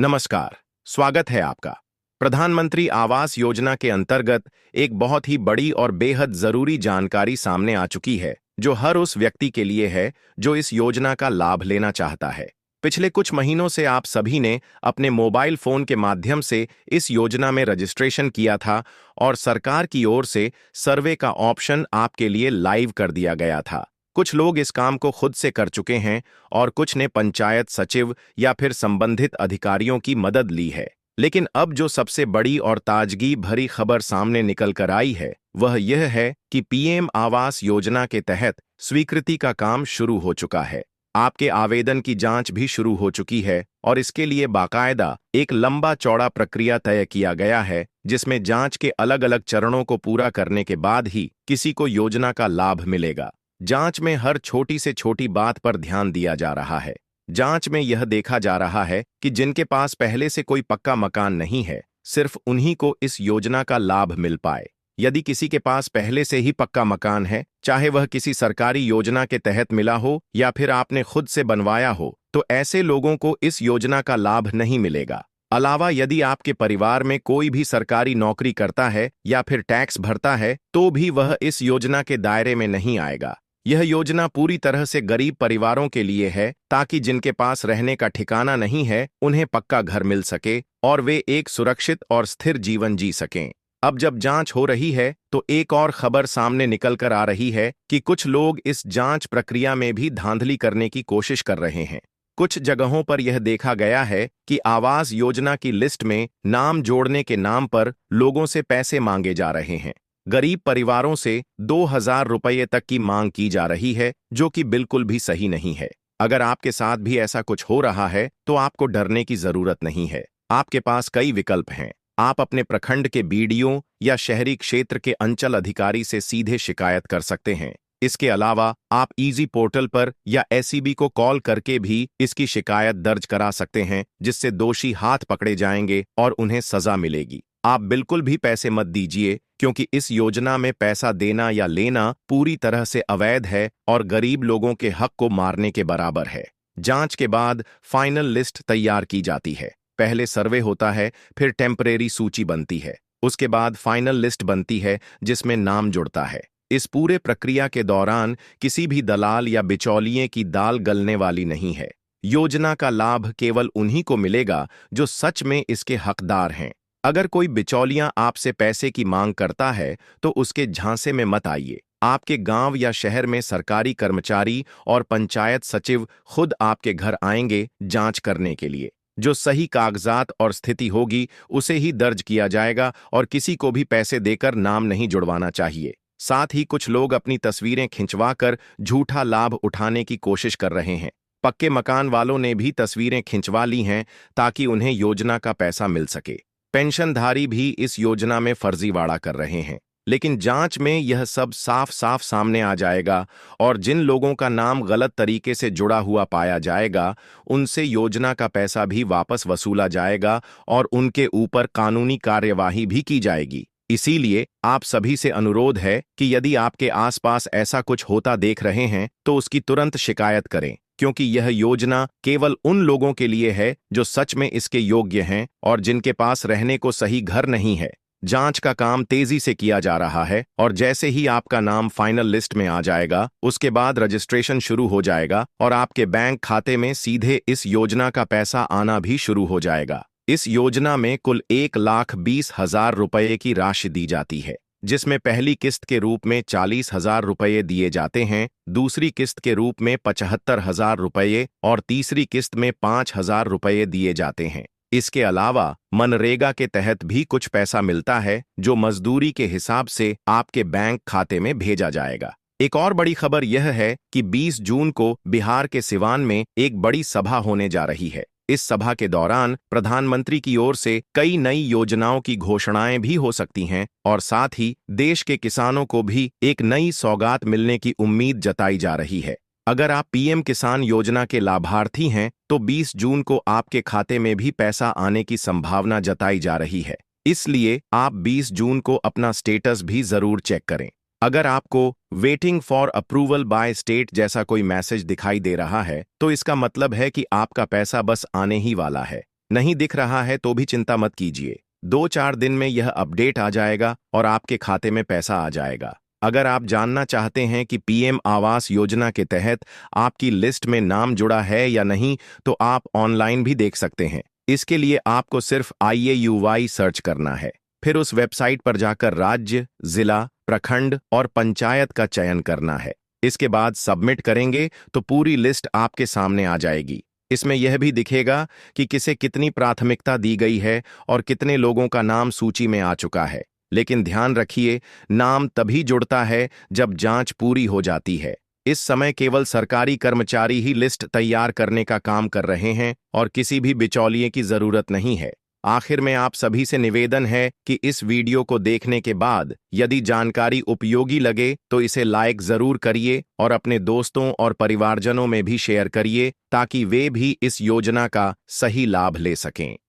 नमस्कार। स्वागत है आपका। प्रधानमंत्री आवास योजना के अंतर्गत एक बहुत ही बड़ी और बेहद जरूरी जानकारी सामने आ चुकी है, जो हर उस व्यक्ति के लिए है जो इस योजना का लाभ लेना चाहता है। पिछले कुछ महीनों से आप सभी ने अपने मोबाइल फोन के माध्यम से इस योजना में रजिस्ट्रेशन किया था और सरकार की ओर से सर्वे का ऑप्शन आपके लिए लाइव कर दिया गया था। कुछ लोग इस काम को खुद से कर चुके हैं और कुछ ने पंचायत सचिव या फिर संबंधित अधिकारियों की मदद ली है। लेकिन अब जो सबसे बड़ी और ताजगी भरी खबर सामने निकल कर आई है, वह यह है कि पीएम आवास योजना के तहत स्वीकृति का काम शुरू हो चुका है। आपके आवेदन की जांच भी शुरू हो चुकी है और इसके लिए बाकायदा एक लंबा चौड़ा प्रक्रिया तय किया गया है, जिसमें जांच के अलग अलग चरणों को पूरा करने के बाद ही किसी को योजना का लाभ मिलेगा। जांच में हर छोटी से छोटी बात पर ध्यान दिया जा रहा है। जांच में यह देखा जा रहा है कि जिनके पास पहले से कोई पक्का मकान नहीं है, सिर्फ उन्हीं को इस योजना का लाभ मिल पाए। यदि किसी के पास पहले से ही पक्का मकान है, चाहे वह किसी सरकारी योजना के तहत मिला हो या फिर आपने खुद से बनवाया हो, तो ऐसे लोगों को इस योजना का लाभ नहीं मिलेगा। अलावा यदि आपके परिवार में कोई भी सरकारी नौकरी करता है या फिर टैक्स भरता है, तो भी वह इस योजना के दायरे में नहीं आएगा। यह योजना पूरी तरह से गरीब परिवारों के लिए है, ताकि जिनके पास रहने का ठिकाना नहीं है, उन्हें पक्का घर मिल सके और वे एक सुरक्षित और स्थिर जीवन जी सकें। अब जब जांच हो रही है, तो एक और खबर सामने निकल कर आ रही है कि कुछ लोग इस जांच प्रक्रिया में भी धांधली करने की कोशिश कर रहे हैं। कुछ जगहों पर यह देखा गया है कि आवास योजना की लिस्ट में नाम जोड़ने के नाम पर लोगों से पैसे मांगे जा रहे हैं। गरीब परिवारों से 2,000 रुपये तक की मांग की जा रही है, जो कि बिल्कुल भी सही नहीं है। अगर आपके साथ भी ऐसा कुछ हो रहा है, तो आपको डरने की जरूरत नहीं है। आपके पास कई विकल्प हैं। आप अपने प्रखंड के बीडीओ या शहरी क्षेत्र के अंचल अधिकारी से सीधे शिकायत कर सकते हैं। इसके अलावा आप इजी पोर्टल पर या एसईबी को कॉल करके भी इसकी शिकायत दर्ज करा सकते हैं, जिससे दोषी हाथ पकड़े जाएंगे और उन्हें सजा मिलेगी। आप बिल्कुल भी पैसे मत दीजिए, क्योंकि इस योजना में पैसा देना या लेना पूरी तरह से अवैध है और गरीब लोगों के हक को मारने के बराबर है। जांच के बाद फाइनल लिस्ट तैयार की जाती है। पहले सर्वे होता है, फिर टेम्परेरी सूची बनती है, उसके बाद फाइनल लिस्ट बनती है जिसमें नाम जुड़ता है। इस पूरे प्रक्रिया के दौरान किसी भी दलाल या बिचौलिए की दाल गलने वाली नहीं है। योजना का लाभ केवल उन्हीं को मिलेगा जो सच में इसके हकदार हैं। अगर कोई बिचौलिया आपसे पैसे की मांग करता है, तो उसके झांसे में मत आइए। आपके गांव या शहर में सरकारी कर्मचारी और पंचायत सचिव खुद आपके घर आएंगे जांच करने के लिए। जो सही कागजात और स्थिति होगी, उसे ही दर्ज किया जाएगा और किसी को भी पैसे देकर नाम नहीं जुड़वाना चाहिए। साथ ही कुछ लोग अपनी तस्वीरें खिंचवाकर झूठा लाभ उठाने की कोशिश कर रहे हैं। पक्के मकान वालों ने भी तस्वीरें खिंचवा ली हैं, ताकि उन्हें योजना का पैसा मिल सके। पेंशनधारी भी इस योजना में फर्जीवाड़ा कर रहे हैं, लेकिन जांच में यह सब साफ साफ सामने आ जाएगा और जिन लोगों का नाम गलत तरीके से जुड़ा हुआ पाया जाएगा, उनसे योजना का पैसा भी वापस वसूला जाएगा और उनके ऊपर कानूनी कार्यवाही भी की जाएगी। इसीलिए आप सभी से अनुरोध है कि यदि आपके आसपास ऐसा कुछ होता देख रहे हैं, तो उसकी तुरंत शिकायत करें, क्योंकि यह योजना केवल उन लोगों के लिए है जो सच में इसके योग्य हैं और जिनके पास रहने को सही घर नहीं है। जांच का काम तेजी से किया जा रहा है और जैसे ही आपका नाम फाइनल लिस्ट में आ जाएगा, उसके बाद रजिस्ट्रेशन शुरू हो जाएगा और आपके बैंक खाते में सीधे इस योजना का पैसा आना भी शुरू हो जाएगा। इस योजना में कुल 1,20,000 रुपये की राशि दी जाती है, जिसमें पहली किस्त के रूप में 40,000 रुपये दिए जाते हैं, दूसरी किस्त के रूप में 75,000 रुपये और तीसरी किस्त में 5,000 रुपये दिए जाते हैं। इसके अलावा मनरेगा के तहत भी कुछ पैसा मिलता है, जो मजदूरी के हिसाब से आपके बैंक खाते में भेजा जाएगा। एक और बड़ी खबर यह है कि 20 जून को बिहार के सिवान में एक बड़ी सभा होने जा रही है। इस सभा के दौरान प्रधानमंत्री की ओर से कई नई योजनाओं की घोषणाएं भी हो सकती हैं और साथ ही देश के किसानों को भी एक नई सौगात मिलने की उम्मीद जताई जा रही है। अगर आप पीएम किसान योजना के लाभार्थी हैं, तो 20 जून को आपके खाते में भी पैसा आने की संभावना जताई जा रही है। इसलिए आप 20 जून को अपना स्टेटस भी जरूर चेक करें। अगर आपको waiting for approval by state जैसा कोई मैसेज दिखाई दे रहा है, तो इसका मतलब है कि आपका पैसा बस आने ही वाला है। नहीं दिख रहा है तो भी चिंता मत कीजिए, 2-4 दिन में यह अपडेट आ जाएगा और आपके खाते में पैसा आ जाएगा। अगर आप जानना चाहते हैं कि पीएम आवास योजना के तहत आपकी लिस्ट में नाम जुड़ा है या नहीं, तो आप ऑनलाइन भी देख सकते हैं। इसके लिए आपको सिर्फ IAUY सर्च करना है। फिर उस वेबसाइट पर जाकर राज्य, जिला, प्रखंड और पंचायत का चयन करना है। इसके बाद सबमिट करेंगे तो पूरी लिस्ट आपके सामने आ जाएगी। इसमें यह भी दिखेगा कि किसे कितनी प्राथमिकता दी गई है और कितने लोगों का नाम सूची में आ चुका है। लेकिन ध्यान रखिए, नाम तभी जुड़ता है जब जांच पूरी हो जाती है। इस समय केवल सरकारी कर्मचारी ही लिस्ट तैयार करने का काम कर रहे हैं और किसी भी बिचौलिए की जरूरत नहीं है। आखिर में आप सभी से निवेदन है कि इस वीडियो को देखने के बाद यदि जानकारी उपयोगी लगे तो इसे लाइक जरूर करिए और अपने दोस्तों और परिवारजनों में भी शेयर करिए ताकि वे भी इस योजना का सही लाभ ले सकें।